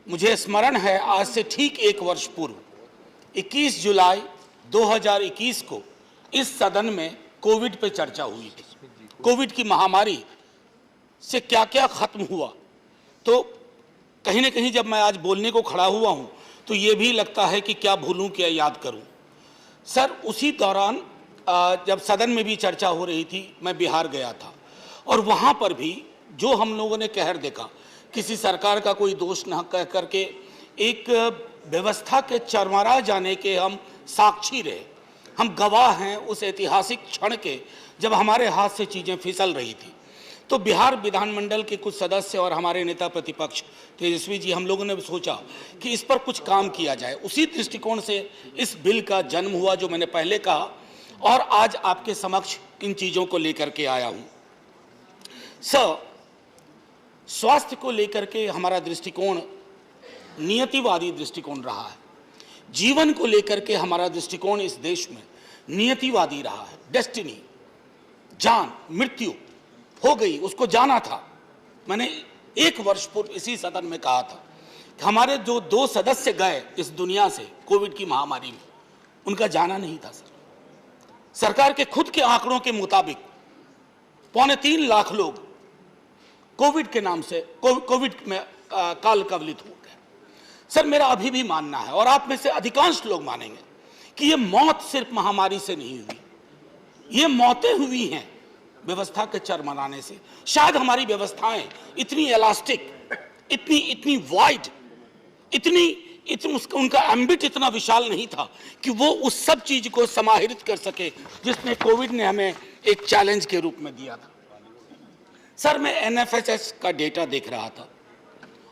मुझे स्मरण है आज से ठीक एक वर्ष पूर्व 21 जुलाई 2021 को इस सदन में कोविड पे चर्चा हुई थी। कोविड की महामारी से क्या क्या खत्म हुआ, तो कहीं ना कहीं जब मैं आज बोलने को खड़ा हुआ हूं तो ये भी लगता है कि क्या भूलूं क्या याद करूं। सर, उसी दौरान जब सदन में भी चर्चा हो रही थी, मैं बिहार गया था और वहां पर भी जो हम लोगों ने कहर देखा, किसी सरकार का कोई दोष न कह करके एक व्यवस्था के चरमरा जाने के हम साक्षी रहे। हम गवाह हैं उस ऐतिहासिक क्षण के जब हमारे हाथ से चीज़ें फिसल रही थी। तो बिहार विधानमंडल के कुछ सदस्य और हमारे नेता प्रतिपक्ष तेजस्वी जी, हम लोगों ने सोचा कि इस पर कुछ काम किया जाए। उसी दृष्टिकोण से इस बिल का जन्म हुआ जो मैंने पहले कहा, और आज आपके समक्ष इन चीज़ों को लेकर के आया हूँ। स्वास्थ्य को लेकर के हमारा दृष्टिकोण नियतिवादी दृष्टिकोण रहा है। जीवन को लेकर के हमारा दृष्टिकोण इस देश में नियतिवादी रहा है। डेस्टिनी, जान, मृत्यु हो गई, उसको जाना था। मैंने एक वर्ष पूर्व इसी सदन में कहा था कि हमारे जो 2 सदस्य गए इस दुनिया से कोविड की महामारी में, उनका जाना नहीं था। सरकार के खुद के आंकड़ों के मुताबिक 2.25 लाख लोग कोविड के नाम से कोविड में काल कवलित हो गए। सर, मेरा अभी भी मानना है और आप में से अधिकांश लोग मानेंगे कि ये मौत सिर्फ महामारी से नहीं हुई, ये मौतें हुई हैं व्यवस्था के चरमराने से। शायद हमारी व्यवस्थाएं इतनी इलास्टिक, इतनी वाइड, उनका एम्बिट इतना विशाल नहीं था कि वो उस सब चीज को समाहित कर सके जिसने कोविड ने हमें एक चैलेंज के रूप में दिया था। सर, मैं एनएफएसएस का डेटा देख रहा था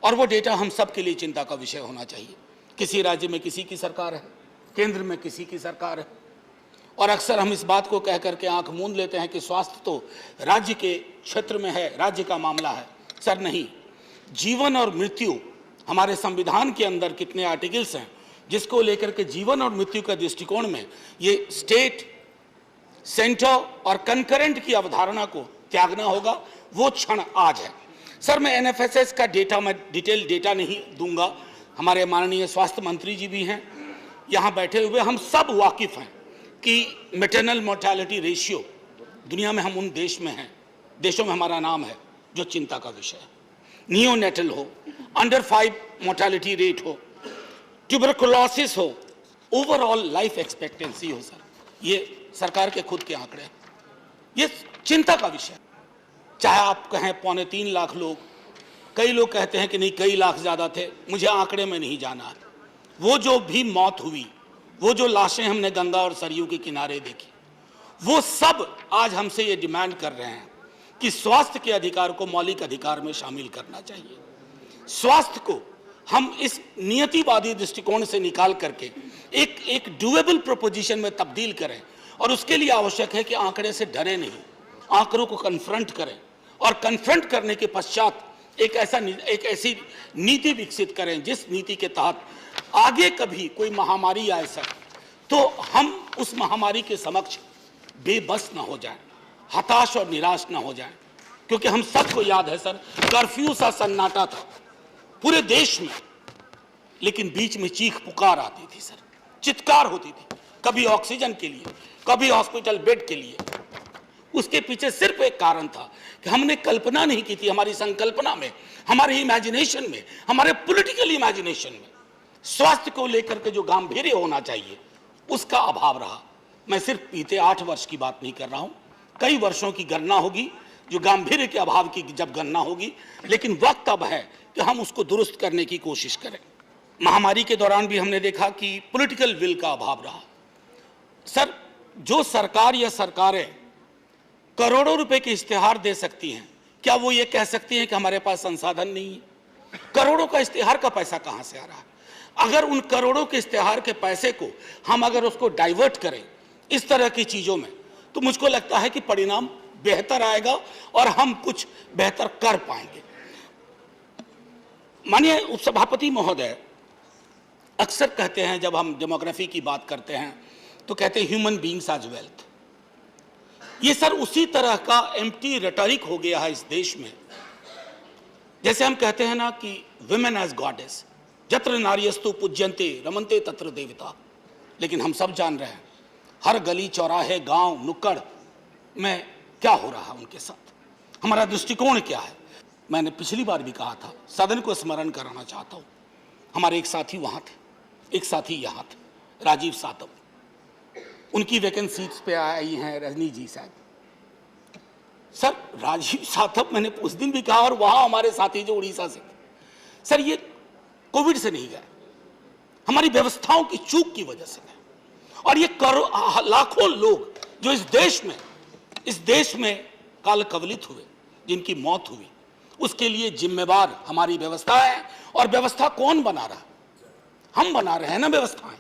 और वो डेटा हम सब के लिए चिंता का विषय होना चाहिए। किसी राज्य में किसी की सरकार है, केंद्र में किसी की सरकार है, और अक्सर हम इस बात को कह करके आंख मूंद लेते हैं कि स्वास्थ्य तो राज्य के क्षेत्र में है, राज्य का मामला है। सर नहीं, जीवन और मृत्यु हमारे संविधान के अंदर कितने आर्टिकल्स हैं जिसको लेकर के जीवन और मृत्यु का दृष्टिकोण में ये स्टेट, सेंटर और कंकरेंट की अवधारणा को त्यागना होगा। वो क्षण आज है। सर, मैं एनएफएसएस का डेटा, मैं डिटेल डेटा नहीं दूंगा, हमारे माननीय स्वास्थ्य मंत्री जी भी हैं यहाँ बैठे हुए, हम सब वाकिफ हैं कि मैटरनल मोर्टेलिटी रेशियो दुनिया में हम उन देशों में हमारा नाम है जो चिंता का विषय है। नियोनेटल हो, अंडर 5 मोर्टेलिटी रेट हो, ट्यूबरकुलोसिस हो, ओवरऑल लाइफ एक्सपेक्टेंसी हो। सर, ये सरकार के खुद के आंकड़े हैं, ये चिंता का विषय। चाहे आप कहें 2.25 लाख लोग, कई लोग कहते हैं कि नहीं कई लाख ज्यादा थे, मुझे आंकड़े में नहीं जाना है। वो जो भी मौत हुई, वो जो लाशें हमने गंगा और सरयू के किनारे देखी, वो सब आज हमसे ये डिमांड कर रहे हैं कि स्वास्थ्य के अधिकार को मौलिक अधिकार में शामिल करना चाहिए। स्वास्थ्य को हम इस नियतिवादी दृष्टिकोण से निकाल करके एक डुएबल प्रोपोजिशन में तब्दील करें, और उसके लिए आवश्यक है कि आंकड़े से डरे नहीं, आंकड़ों को कन्फ्रंट करें, और कन्फ्रंट करने के पश्चात एक ऐसी नीति विकसित करें जिस नीति के तहत आगे कभी कोई महामारी आए सर, तो हम उस महामारी के समक्ष बेबस ना हो जाएं, हताश और निराश ना हो जाएं। क्योंकि हम सबको याद है सर, कर्फ्यू सा सन्नाटा था पूरे देश में, लेकिन बीच में चीख पुकार आती थी सर, चित्कार होती थी, कभी ऑक्सीजन के लिए, कभी हॉस्पिटल बेड के लिए। उसके पीछे सिर्फ एक कारण था कि हमने कल्पना नहीं की थी, हमारी संकल्पना में, हमारे इमेजिनेशन में, हमारे पॉलिटिकल इमेजिनेशन में स्वास्थ्य को लेकर के जो गांभीर्य होना चाहिए उसका अभाव रहा। मैं सिर्फ बीते 8 वर्ष की बात नहीं कर रहा हूं, कई वर्षों की गणना होगी जो गांभीर्य के अभाव की जब गणना होगी, लेकिन वक्त अब है कि हम उसको दुरुस्त करने की कोशिश करें। महामारी के दौरान भी हमने देखा कि पॉलिटिकल विल का अभाव रहा। सर, जो सरकार या सरकारें करोड़ों रुपए के इश्तेहार दे सकती हैं, क्या वो ये कह सकती हैं कि हमारे पास संसाधन नहीं है? करोड़ों का इश्तेहार का पैसा कहां से आ रहा है? अगर उन करोड़ों के इश्तेहार के पैसे को हम अगर उसको डाइवर्ट करें इस तरह की चीजों में, तो मुझको लगता है कि परिणाम बेहतर आएगा और हम कुछ बेहतर कर पाएंगे। माननीय उपसभापति महोदय अक्सर कहते हैं, जब हम डेमोग्राफी की बात करते हैं तो कहते हैं ह्यूमन बीइंग्स एज वेल्थ। ये सर उसी तरह का एम्प्टी रेटोरिक हो गया है इस देश में, जैसे हम कहते हैं ना कि विमेन एज गॉडेस, जत्र नार्यस्तु पूज्यन्ते रमन्ते तत्र देवता। लेकिन हम सब जान रहे हैं हर गली चौराहे गांव नुक्कड़ में क्या हो रहा है उनके साथ, हमारा दृष्टिकोण क्या है। मैंने पिछली बार भी कहा था, सदन को स्मरण कराना चाहता हूं, हमारे एक साथी वहां थे, एक साथी यहां थे, राजीव सातव, उनकी वैकेंसीज पे आई हैं रजनी जी साहब। सर राजीव सातव, मैंने उस दिन भी कहा, और वहां हमारे साथी जो उड़ीसा से, सर ये कोविड से नहीं गए, हमारी व्यवस्थाओं की चूक की वजह से गए। और ये लाखों लोग जो इस देश में काल कवलित हुए, जिनकी मौत हुई, उसके लिए जिम्मेवार हमारी व्यवस्था है। और व्यवस्था कौन बना रहा है? हम बना रहे हैं ना व्यवस्थाएं।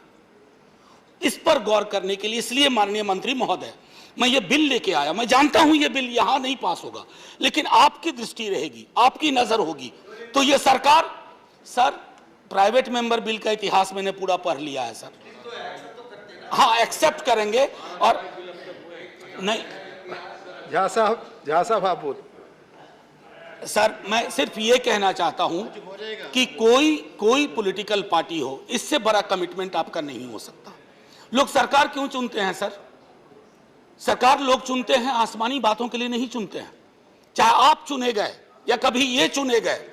इस पर गौर करने के लिए इसलिए माननीय मंत्री महोदय मैं ये बिल लेके आया। मैं जानता हूं ये बिल यहां नहीं पास होगा, लेकिन आपकी दृष्टि रहेगी, आपकी नजर होगी तो ये सरकार, सर प्राइवेट मेंबर बिल का इतिहास मैंने पूरा पढ़ लिया है सर। हाँ एक्सेप्ट करेंगे। और नहीं झा साहब आप बोल। सर मैं सिर्फ ये कहना चाहता हूं कि कोई पॉलिटिकल पार्टी हो, इससे बड़ा कमिटमेंट आपका नहीं हो सकता। लोग सरकार क्यों चुनते हैं सर? सरकार लोग चुनते हैं आसमानी बातों के लिए नहीं चुनते हैं। चाहे आप चुने गए या कभी ये चुने गए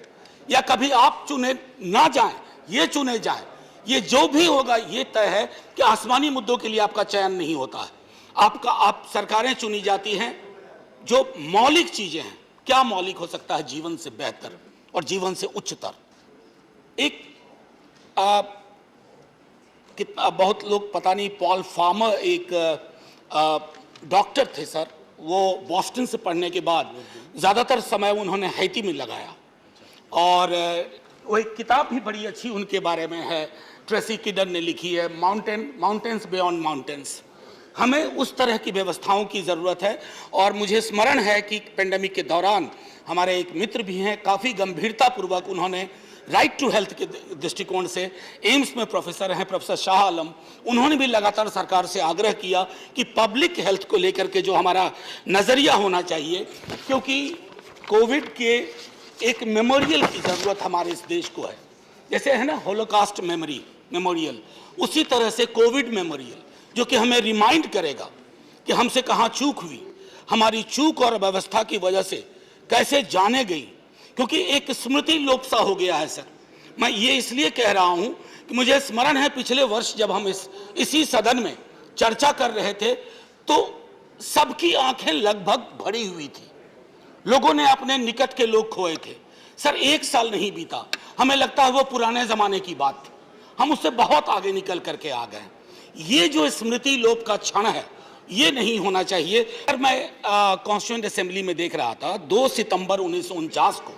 या कभी आप चुने ना जाएं, ये चुने जाएं, ये जो भी होगा ये तय है कि आसमानी मुद्दों के लिए आपका चयन नहीं होता है। आप सरकारें चुनी जाती हैं जो मौलिक चीजें हैं। क्या मौलिक हो सकता है? जीवन से बेहतर और जीवन से उच्चतर। एक कितना बहुत लोग पता नहीं, पॉल फार्मर एक डॉक्टर थे सर, वो बॉस्टन से पढ़ने के बाद ज़्यादातर समय उन्होंने हैती में लगाया। और वो एक किताब भी बड़ी अच्छी उनके बारे में है, ट्रेसी किडन ने लिखी है, माउंटेन्स बियॉन्ड माउंटेन्स। हमें उस तरह की व्यवस्थाओं की ज़रूरत है। और मुझे स्मरण है कि पेंडेमिक के दौरान हमारे एक मित्र भी हैं, काफ़ी गंभीरतापूर्वक उन्होंने राइट टू हेल्थ के दृष्टिकोण से, एम्स में प्रोफेसर हैं प्रोफेसर शाह आलम, उन्होंने भी लगातार सरकार से आग्रह किया कि पब्लिक हेल्थ को लेकर के जो हमारा नज़रिया होना चाहिए, क्योंकि कोविड के एक मेमोरियल की ज़रूरत हमारे इस देश को है। जैसे है ना होलोकास्ट मेमोरियल, उसी तरह से कोविड मेमोरियल, जो कि हमें रिमाइंड करेगा कि हमसे कहाँ चूक हुई, हमारी चूक और व्यवस्था की वजह से कैसे जाने गई, क्योंकि एक स्मृति लोप सा हो गया है सर। मैं ये इसलिए कह रहा हूं कि मुझे स्मरण है पिछले वर्ष जब हम इसी सदन में चर्चा कर रहे थे तो सबकी आंखें लगभग भरी हुई थी, लोगों ने अपने निकट के लोग खोए थे। सर 1 साल नहीं बीता, हमें लगता है वो पुराने जमाने की बात थी, हम उससे बहुत आगे निकल करके आ गए। ये जो स्मृति लोप का क्षण है ये नहीं होना चाहिए। और मैं कॉन्स्टिट्यूएंट असेंबली में देख रहा था 2 सितंबर 1949 को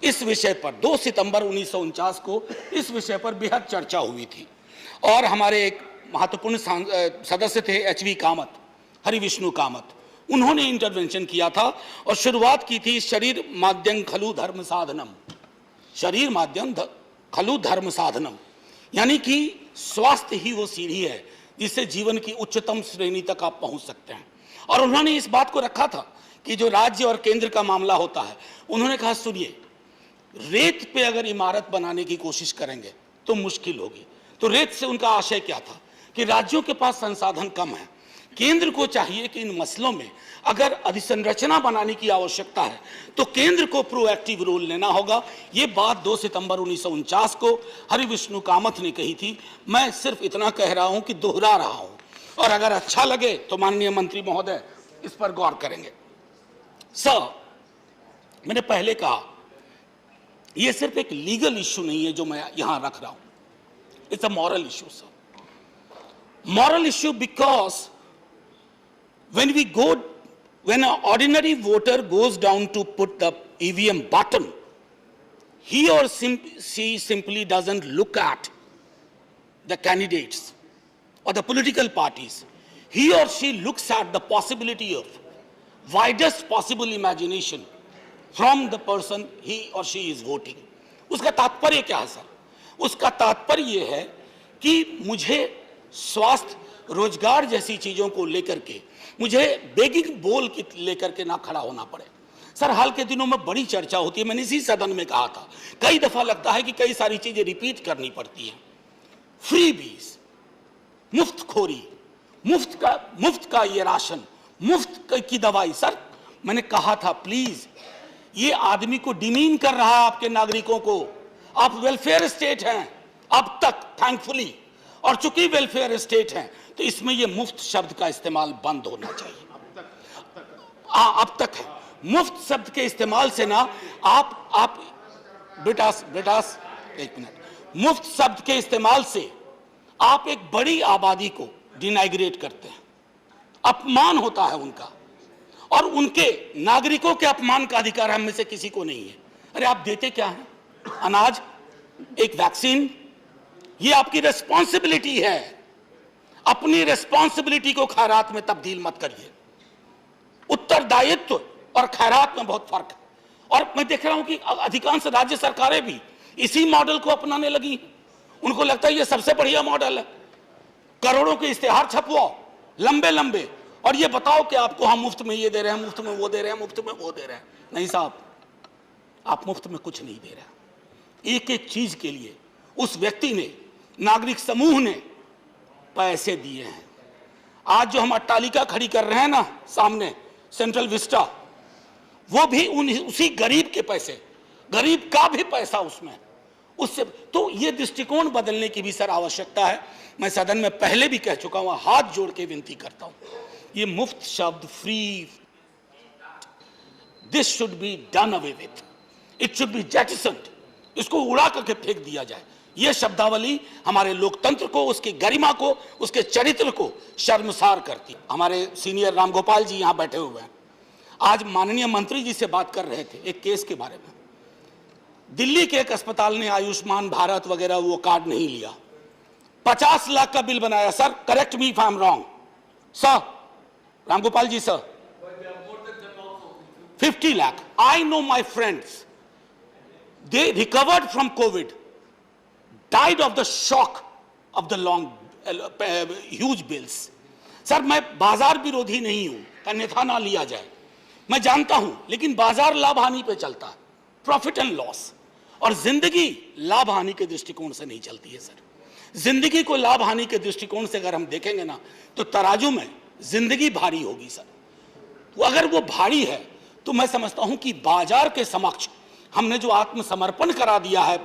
इस विषय पर, 2 सितंबर 1949 को इस विषय पर बेहद चर्चा हुई थी। और हमारे एक महत्वपूर्ण सदस्य थे HV कामत, हरि विष्णु कामत, उन्होंने इंटरवेंशन किया था और शुरुआत की थी शरीर माध्यम खलु धर्म साधनम, शरीर माध्यम खलु धर्म साधनम, यानी कि स्वास्थ्य ही वो सीढ़ी है जिससे जीवन की उच्चतम श्रेणी तक आप पहुंच सकते हैं। और उन्होंने इस बात को रखा था कि जो राज्य और केंद्र का मामला होता है, उन्होंने कहा सुनिए, रेत पे अगर इमारत बनाने की कोशिश करेंगे तो मुश्किल होगी। तो रेत से उनका आशय क्या था कि राज्यों के पास संसाधन कम है, केंद्र को चाहिए कि इन मसलों में अगर अधिसंरचना बनाने की आवश्यकता है तो केंद्र को प्रोएक्टिव रोल लेना होगा। ये बात 2 सितंबर 1949 को हरि विष्णु कामत ने कही थी। मैं सिर्फ इतना कह रहा हूं कि दोहरा रहा हूं, और अगर अच्छा लगे तो माननीय मंत्री महोदय इस पर गौर करेंगे। सर मैंने पहले कहा यह सिर्फ एक लीगल इश्यू नहीं है जो मैं यहां रख रहा हूं, it's a moral issue sir. Moral issue because when an ordinary voter goes down to put the EVM button, he or she simply doesn't look at the candidates or the political parties. He or she looks at the possibility of widest possible imagination from the person he or she is voting. उसका तात्पर्य क्या है sir? उसका तात्पर्य यह है कि मुझे स्वास्थ्य, रोजगार जैसी चीजों को लेकर के मुझे बेगिंग बोल की लेकर के ना खड़ा होना पड़े। सर हाल के दिनों में बड़ी चर्चा होती है, मैंने इसी सदन में कहा था, कई दफा लगता है कि कई सारी चीजें रिपीट करनी पड़ती हैं। फ्रीबीज, मुफ्तखोरी, मुफ्त का ये राशन, मुफ्त की दवाई। सर मैंने कहा था प्लीज, ये आदमी को डिमीन कर रहा है आपके नागरिकों को। आप वेलफेयर स्टेट हैं अब तक, थैंकफुली, और चूंकि वेलफेयर स्टेट हैं तो इसमें ये मुफ्त शब्द का इस्तेमाल बंद होना चाहिए। अब तक है मुफ्त शब्द के इस्तेमाल से ना आप बेटास एक मिनट, मुफ्त शब्द के इस्तेमाल से आप एक बड़ी आबादी को डिनाइग्रेट करते हैं, अपमान होता है उनका, और उनके नागरिकों के अपमान का अधिकार हम में से किसी को नहीं है। अरे आप देते क्या हैं? अनाज, एक वैक्सीन, ये आपकी रिस्पॉन्सिबिलिटी है। अपनी रिस्पॉन्सिबिलिटी को खैरात में तब्दील मत करिए। उत्तरदायित्व और खैरात में बहुत फर्क है। और मैं देख रहा हूं कि अधिकांश राज्य सरकारें भी इसी मॉडल को अपनाने लगी। उनको लगता है ये सबसे बढ़िया मॉडल है। करोड़ों के इश्तेहार छपवाओ लंबे लंबे, और ये बताओ कि आपको हम मुफ्त में ये दे रहे हैं, मुफ्त में वो दे रहे हैं, मुफ्त में वो दे रहे हैं। नहीं साहब, आप मुफ्त में कुछ नहीं दे रहे। एक एक चीज के लिए उस व्यक्ति ने, नागरिक समूह ने पैसे दिए हैं। आज जो हम अट्टालिका खड़ी कर रहे हैं ना सामने, सेंट्रल विस्टा, वो भी उसी गरीब के पैसे, गरीब का भी पैसा उसमें, उससे। तो ये दृष्टिकोण बदलने की भी सर आवश्यकता है। मैं सदन में पहले भी कह चुका हूं, हाथ जोड़ के विनती करता हूं, ये मुफ्त शब्द, free, this should be done away with, it should be jettisoned, इसको उड़ा करके फेंक दिया जाए। यह शब्दावली हमारे लोकतंत्र को, उसकी गरिमा को, उसके चरित्र को शर्मसार करती। हमारे सीनियर रामगोपाल जी यहां बैठे हुए हैं, आज माननीय मंत्री जी से बात कर रहे थे एक केस के बारे में। दिल्ली के एक अस्पताल ने आयुष्मान भारत वगैरह वो कार्ड नहीं लिया, 50 लाख का बिल बनाया। Sir correct me if I am wrong sir, Ramgopal ji sir, 50 lakh. I know my friends, they recovered from COVID, died of the shock of the long huge bills. Sir मैं बाजार विरोधी नहीं हूं, अन्यथा ना लिया जाए, मैं जानता हूं, लेकिन बाजार लाभ हानि पे चलता है, प्रॉफिट एंड लॉस, और जिंदगी लाभ हानि के दृष्टिकोण से नहीं चलती है। सर जिंदगी को लाभ हानि के दृष्टिकोण से अगर हम देखेंगे ना, तो तराजू में जिंदगी भारी होगी सर। तो अगर वो भारी है तो मैं समझता हूं कि बाजार के समक्ष हमने जो आत्मसमर्पण करा दिया है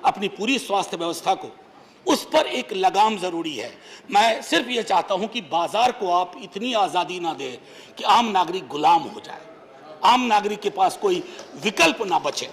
अपनी पूरी स्वास्थ्य व्यवस्था को, उस पर एक लगाम जरूरी है। मैं सिर्फ ये चाहता हूं कि बाजार को आप इतनी आजादी ना दें कि आम नागरिक गुलाम हो जाए, आम नागरिक के पास कोई विकल्प ना बचे।